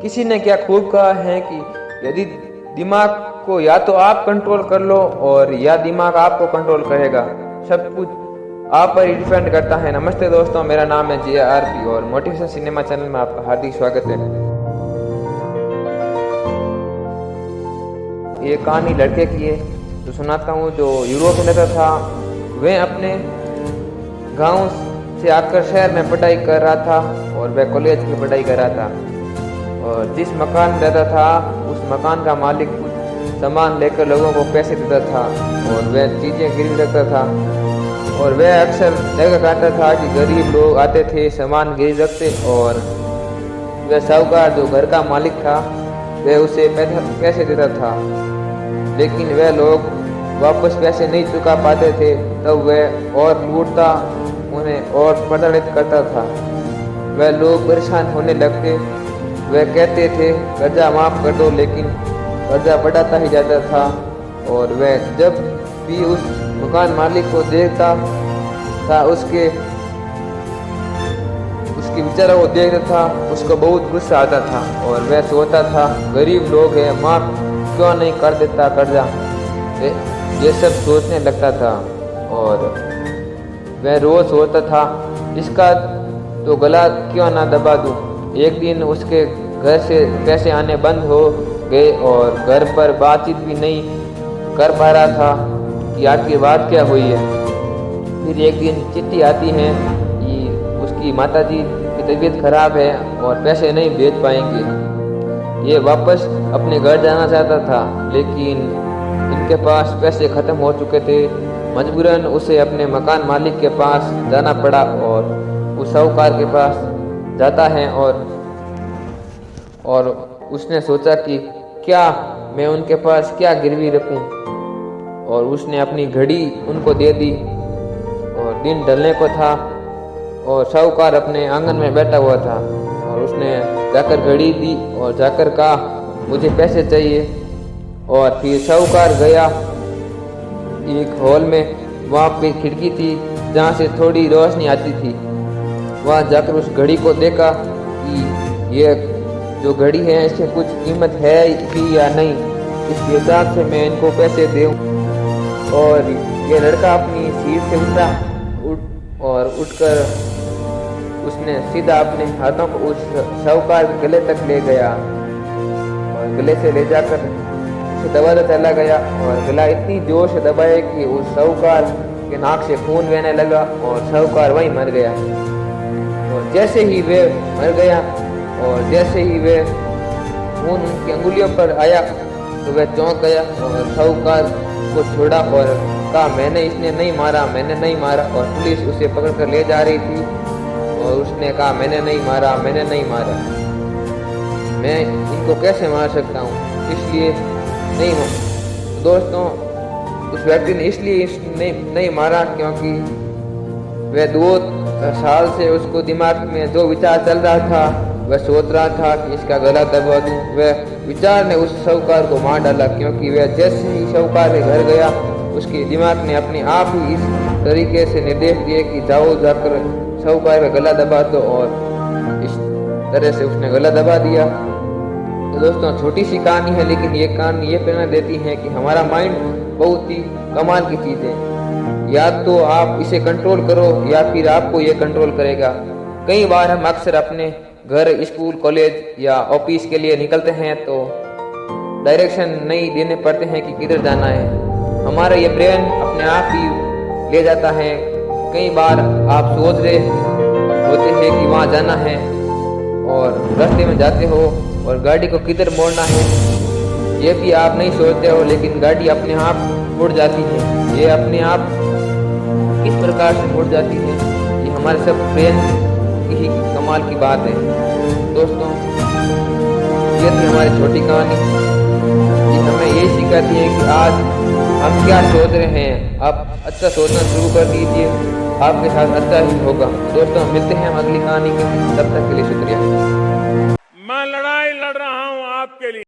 किसी ने क्या खूब कहा है कि यदि दिमाग को या तो आप कंट्रोल कर लो और या दिमाग आपको कंट्रोल करेगा। सब कुछ आप पर ही डिपेंड करता है। नमस्ते दोस्तों, मेरा नाम है JRP और मोटिवेशन सिनेमा चैनल में आपका हार्दिक स्वागत है। ये कहानी लड़के की है तो सुनाता हूँ, जो यूरोप में रहता था। वह अपने गांव से आकर शहर में पढ़ाई कर रहा था और वह कॉलेज की पढ़ाई कर रहा था। और जिस मकान में रहता था उस मकान का मालिक कुछ सामान लेकर लोगों को पैसे देता था और वह चीज़ें गिरवी रखता था। और वह अक्सर जगह कहता था कि गरीब लोग आते थे, सामान गिरवी रखते और वह साहूकार जो घर का मालिक था वह उसे पैसे देता था, लेकिन वह लोग वापस पैसे नहीं चुका पाते थे। तब वह और लूटता, उन्हें और प्रताड़ित करता था। वह लोग परेशान होने लगते। वह कहते थे कर्जा माफ़ कर दो, लेकिन कर्जा बढ़ाता ही जाता था। और वह जब भी उस मकान मालिक को देखता था, उसके बेचारा को देखता था, उसको बहुत गुस्सा आता था और वह सोचता था गरीब लोग हैं, माफ़ क्यों नहीं कर देता कर्जा। ये सब सोचने लगता था और वह रोज सोचता था इसका तो गला क्यों ना दबा दूं। एक दिन उसके घर से पैसे आने बंद हो गए और घर पर बातचीत भी नहीं कर पा रहा था कि आखिर बात क्या हुई है। फिर एक दिन चिट्ठी आती है कि उसकी माताजी की तबीयत खराब है और पैसे नहीं भेज पाएंगे। ये वापस अपने घर जाना चाहता था, लेकिन इनके पास पैसे खत्म हो चुके थे। मजबूरन उसे अपने मकान मालिक के पास जाना पड़ा और उस साहूकार के पास जाता है और उसने सोचा कि क्या मैं उनके पास क्या गिरवी रखूं। और उसने अपनी घड़ी उनको दे दी और दिन ढलने को था और साहूकार अपने आंगन में बैठा हुआ था। और उसने जाकर घड़ी दी और जाकर कहा मुझे पैसे चाहिए। और फिर साहूकार गया एक हॉल में, वहाँ पे खिड़की थी जहाँ से थोड़ी रोशनी आती थी। वहाँ जाकर उस घड़ी को देखा कि ये जो घड़ी है इसकी कुछ कीमत है भी या नहीं, इस हिसाब से मैं इनको पैसे दूँ। और ये लड़का अपनी सीट से उठकर उसने सीधा अपने हाथों को उस साहूकार के गले तक ले गया और गले से ले जाकर उसे दबाता चला गया। और गला इतनी जोर से दबाया कि उस साहूकार के नाक से खून बहने लगा और साहूकार वहीं मर गया। और जैसे ही वे मर गया और जैसे ही वे खून उनकी अंगुलियों पर आया तो वह चौंक गया और साहूकार को छोड़ा और कहा इसने नहीं मारा, मैंने नहीं मारा। और पुलिस उसे पकड़कर ले जा रही थी और उसने कहा मैंने नहीं मारा, मैंने नहीं मारा, मैं इनको कैसे मार सकता हूँ, इसलिए नहीं मारा। दोस्तों, उस व्यक्ति ने इसलिए नहीं मारा क्योंकि वह 2 साल से उसको दिमाग में जो विचार चल रहा था, वह सोच रहा था कि इसका गला दबा दूं। वह विचार ने उस साहूकार को मार डाला, क्योंकि वह जैसे ही साहूकार के घर गया उसके दिमाग ने अपने आप ही इस तरीके से निर्देश दिए कि जाओ जाकर साहूकार का गला दबा दो। और इस तरह से उसने गला दबा दिया। तो दोस्तों, छोटी सी कहानी है, लेकिन ये कहानी ये प्रेरणा देती है कि हमारा माइंड बहुत ही कमाल की चीज़ है। या तो आप इसे कंट्रोल करो या फिर आपको ये कंट्रोल करेगा। कई बार हम अक्सर अपने घर, स्कूल, कॉलेज या ऑफिस के लिए निकलते हैं तो डायरेक्शन नहीं देने पड़ते हैं कि किधर जाना है। हमारा ये ब्रेन अपने आप ही ले जाता है। कई बार आप सोच रहे होते हैं कि वहाँ जाना है और रास्ते में जाते हो और गाड़ी को किधर मोड़ना है ये भी आप नहीं सोचते हो, लेकिन गाड़ी अपने आप मुड़ जाती है। ये अपने आप किस प्रकार से मुड़ जाती है, ये हमारे सब ब्रेन की ही कमाल की बात है। दोस्तों, ये थी हमारी छोटी कहानी। ये हमें यही सिखाती है कि आज हम क्या सोच रहे हैं, आप अच्छा सोचना शुरू कर दीजिए, आपके साथ अच्छा ही होगा। दोस्तों, मिलते हैं हम अगली कहानी में, तब तक के लिए शुक्रिया। मैं लड़ाई लड़ रहा हूं आपके लिए।